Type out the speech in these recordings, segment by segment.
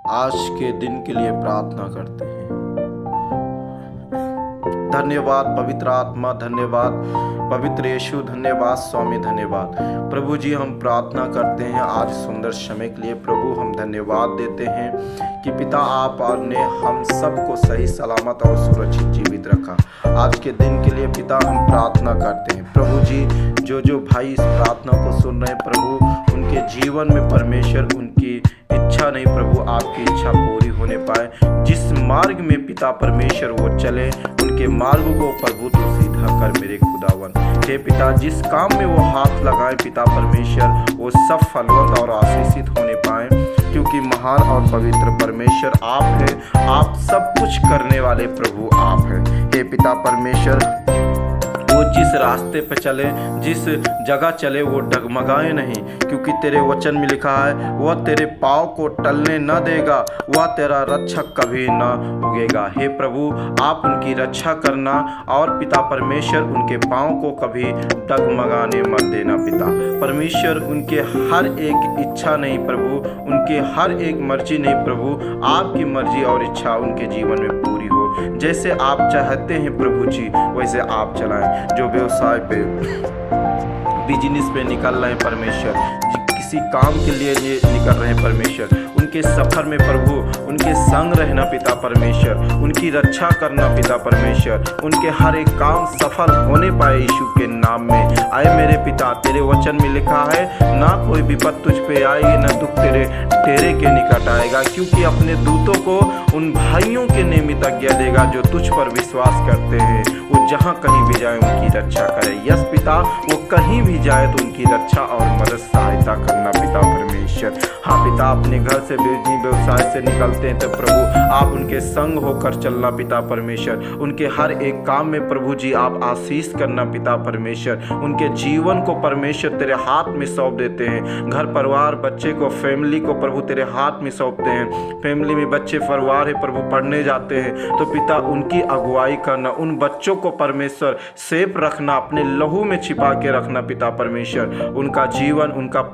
आज के दिन के लिए प्रार्थना करते हैं। धन्यवाद पवित्र आत्मा, धन्यवाद पवित्र यीशु, धन्यवाद स्वामी, धन्यवाद प्रभु जी। हम प्रार्थना करते हैं आज सुंदर समय के लिए। प्रभु हम धन्यवाद देते हैं कि पिता आपने हम सबको सही सलामत और सुरक्षित जीवित रखा। आज के दिन के लिए पिता हम प्रार्थना करते हैं। प्रभु जी जो भाई इस प्रार्थना को सुन रहे हैं प्रभु, उनके जीवन में परमेश्वर उनकी इच्छा नहीं प्रभु, आपकी इच्छा पूरी होने पाए। जिस मार्ग में पिता परमेश्वर वो चले, उनके मार्ग को प्रभु तो सीधा कर मेरे खुदावन। हे पिता जिस काम में वो हाथ लगाए पिता परमेश्वर, वो सब फलवंत और आशीषित होने पाए, क्योंकि महान और पवित्र परमेश्वर आप हैं। आप सब कुछ करने वाले प्रभु आप हैं। हे पिता परमेश्वर, वो जिस रास्ते पे चले, जिस जगह चले, वो डगमगाए नहीं, क्योंकि तेरे वचन में लिखा है वह तेरे पाँव को टलने न देगा, वह तेरा रक्षक कभी न उगेगा। हे प्रभु आप उनकी रक्षा करना और पिता परमेश्वर उनके पाँव को कभी डगमगाने मत देना। पिता परमेश्वर उनके हर एक इच्छा नहीं प्रभु, उनके हर एक मर्जी नहीं प्रभु, आपकी मर्जी और इच्छा उनके जीवन में पूरी हो। जैसे आप चाहते हैं प्रभु जी वैसे आप चलाएं। जो व्यवसाय पे, बिजनेस पे निकल रहे हैं परमेश्वर, किसी काम के लिए निकल रहे हैं परमेश्वर, उनके सफर में प्रभु उनके संग रहना पिता परमेश्वर, उनकी रक्षा करना पिता परमेश्वर, उनके हर एक काम सफल होने पाए यीशु के नाम में। आए मेरे पिता, तेरे वचन में लिखा है ना कोई विपद तुझ पे आएगी, ना दुख तेरे डेरे के निकट आएगा, क्योंकि अपने दूतों को उन भाइयों के निमित्त आज्ञा देगा जो तुझ पर विश्वास करते हैं। वो जहाँ कहीं भी जाए उनकी रक्षा करे। यस पिता, वो कहीं भी जाए तो उनकी रक्षा और मदद सहायता करना पिता परमेश्वर। हाँ पिता, अपने घर से व्यवसाय से निकलते हैं तो प्रभु आप उनके संग होकर चलना पिता परमेश्वर। उनके हर एक काम में प्रभु जी आप आशीष करना पिता परमेश्वर। उनके जीवन को परमेश्वर तेरे हाथ में सौंप देते हैं। घर परिवार, बच्चे को, फैमिली को प्रभु तेरे हाथ में सौंपते हैं। फैमिली में बच्चे परिवार है प्रभु, पढ़ने जाते हैं तो पिता उनकी अगुवाई करना, उन बच्चों को परमेश्वर सेफ रखना, अपने लहू में छिपा के रखना पिता परमेश्वर। उनका जीवन, उनका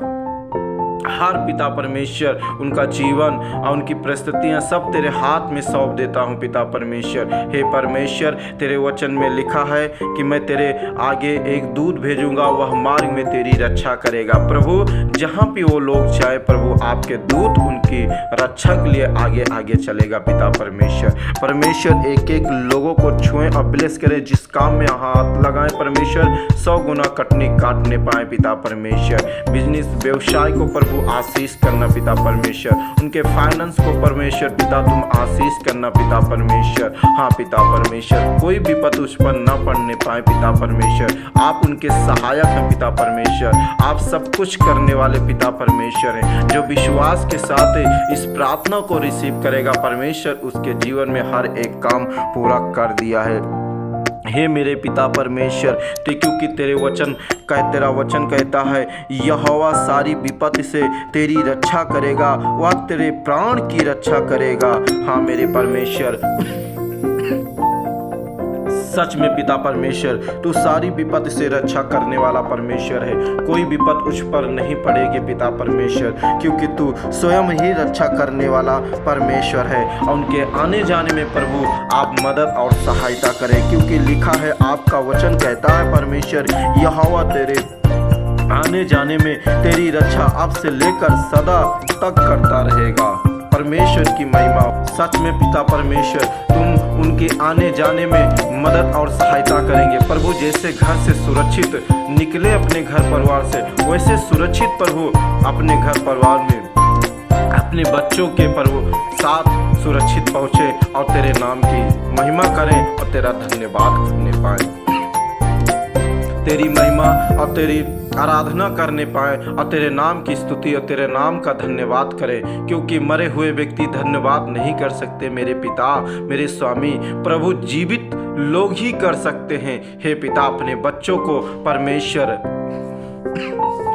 हर पिता परमेश्वर, उनका जीवन और उनकी परिस्थितियां सब तेरे हाथ में सौंप देता हूं पिता परमेश्वर। हे परमेश्वर, तेरे वचन में लिखा है कि मैं तेरे आगे एक दूत भेजूंगा, वह मार्ग में तेरी रक्षा करेगा। प्रभु जहां भी वो लोग जाए प्रभु, आपके दूत उनकी रक्षा के लिए आगे आगे चलेगा पिता परमेश्वर। परमेश्वर एक एक लोगों को छुएं और ब्लेस करें, जिस काम में हाथ लगाएं परमेश्वर 100 गुना काटने पाए पिता परमेश्वर। बिजनेस व्यवसाय को प्रभु आशीष करना पिता परमेश्वर। उनके फाइनेंस को परमेश्वर पिता तुम आशीष करना पिता परमेश्वर। हाँ पिता परमेश्वर, कोई विपद उस पर न पड़ने पाए पिता परमेश्वर। आप उनके सहायक हैं पिता परमेश्वर। आप सब कुछ करने वाले पिता परमेश्वर हैं। जो विश्वास के साथ इस प्रार्थना को रिसीव करेगा परमेश्वर उसके जीवन में हर एक काम पूरा कर दिया है। हे मेरे पिता परमेश्वर, क्योंकि तेरा वचन कहता है यहोवा सारी विपत्ति से तेरी रक्षा करेगा, वह तेरे प्राण की रक्षा करेगा। हाँ मेरे परमेश्वर, सच में पिता परमेश्वर तू सारी विपत्ति से रक्षा करने वाला परमेश्वर है। कोई विपद उस पर नहीं पड़ेगी पिता परमेश्वर, क्योंकि तू स्वयं ही रक्षा करने वाला परमेश्वर है। और उनके आने जाने में प्रभु आप मदद और सहायता करें, क्योंकि लिखा है, आपका वचन कहता है परमेश्वर यहोवा तेरे आने जाने में तेरी रक्षा अब से लेकर सदा तक करता रहेगा। परमेश्वर की महिमा। सच में पिता परमेश्वर तुम उनके आने जाने में मदद और सहायता करेंगे प्रभु। जैसे घर से सुरक्षित निकले अपने घर परिवार से, वैसे सुरक्षित प्रभु अपने घर परिवार में अपने बच्चों के प्रभु साथ सुरक्षित पहुँचे और तेरे नाम की महिमा करें और तेरा धन्यवाद करने पाए, तेरी महिमा और तेरी आराधना करने पाए और तेरे नाम की स्तुति और तेरे नाम का धन्यवाद करें, क्योंकि मरे हुए व्यक्ति धन्यवाद नहीं कर सकते मेरे पिता, मेरे स्वामी प्रभु, जीवित लोग ही कर सकते हैं। हे पिता, अपने बच्चों को परमेश्वर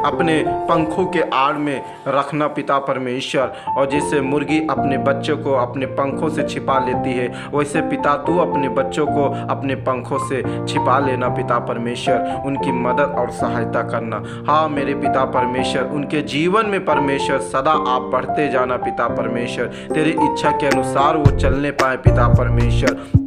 अपने पंखों के आड़ में रखना पिता परमेश्वर। और जैसे मुर्गी अपने बच्चों को अपने पंखों से छिपा लेती है, वैसे पिता तू अपने बच्चों को अपने पंखों से छिपा लेना पिता परमेश्वर। उनकी मदद और सहायता करना। हाँ मेरे पिता परमेश्वर, उनके जीवन में परमेश्वर सदा आप बढ़ते जाना पिता परमेश्वर। तेरी इच्छा के अनुसार वो चलने पाए पिता परमेश्वर।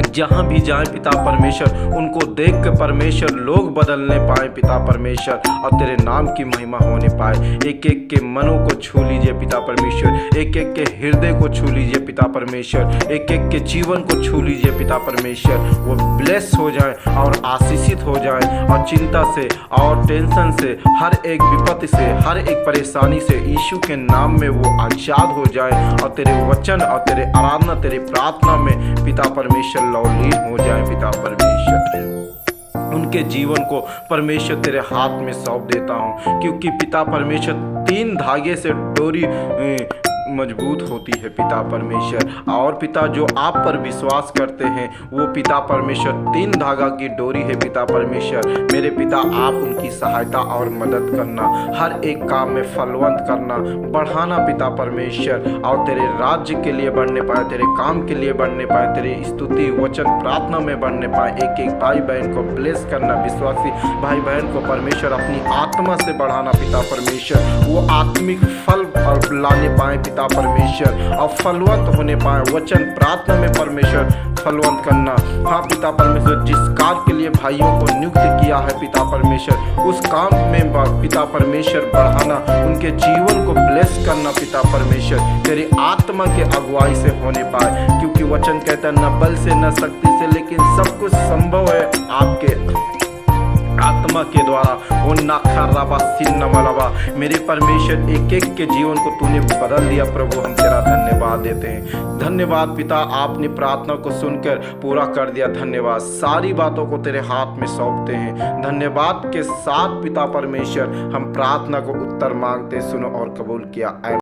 जहाँ भी जाए पिता परमेश्वर, उनको देख के परमेश्वर लोग बदलने पाए पिता परमेश्वर, और तेरे नाम की महिमा होने पाए। एक एक के मनों को छू लीजिए पिता परमेश्वर, एक एक के हृदय को छू लीजिए पिता परमेश्वर, एक एक के जीवन को छू लीजिए पिता परमेश्वर। वो ब्लेस हो जाए और आशीषित हो जाए, और चिंता से और टेंशन से, हर एक विपत्ति से, हर एक परेशानी से यीशु के नाम में वो आजाद हो जाए, और तेरे वचन और तेरे आराधना, तेरे प्रार्थना में पिता परमेश्वर लीन हो जाए पिता परमेश्वर। उनके जीवन को परमेश्वर तेरे हाथ में सौंप देता हूँ, क्योंकि पिता परमेश्वर 3 धागे से डोरी मजबूत होती है पिता परमेश्वर। और पिता जो आप पर विश्वास करते हैं वो पिता परमेश्वर 3 धागा की डोरी है पिता परमेश्वर। मेरे पिता आप उनकी सहायता और मदद करना, हर एक काम में फलवंत करना, बढ़ाना पिता परमेश्वर, और तेरे राज्य के लिए बढ़ने पाए, तेरे काम के लिए बढ़ने पाए, तेरी स्तुति वचन प्रार्थना में बढ़ने पाए। एक एक भाई बहन को ब्लेस करना, विश्वासी भाई बहन को परमेश्वर अपनी आत्मा से बढ़ाना पिता परमेश्वर। वो आत्मिक फल लाने पाए पिता परमेश्वर, और फलवंत होने पाए। वचन प्रार्थना में परमेश्वर फलवंत करना। हाँ पिता परमेश्वर, जिस कार्य के लिए भाइयों को नियुक्त किया है पिता परमेश्वर, उस काम में पिता परमेश्वर बढ़ाना, उनके जीवन को ब्लेस करना पिता परमेश्वर, तेरी आत्मा के अगुवाई से होने पाए। क्योंकि वचन कहता है न बल से न शक्ति से, लेकिन सब कुछ संभव है आपके आत्मा के द्वारा। वो नाखा सिन्नमलवा, मेरे परमेश्वर एक एक के जीवन को तूने बदल दिया प्रभु, हम तेरा धन्यवाद देते हैं। धन्यवाद पिता, आपने प्रार्थना को सुनकर पूरा कर दिया। धन्यवाद, सारी बातों को तेरे हाथ में सौंपते हैं। धन्यवाद के साथ पिता परमेश्वर हम प्रार्थना को उत्तर मांगते, सुनो और कबूल किया।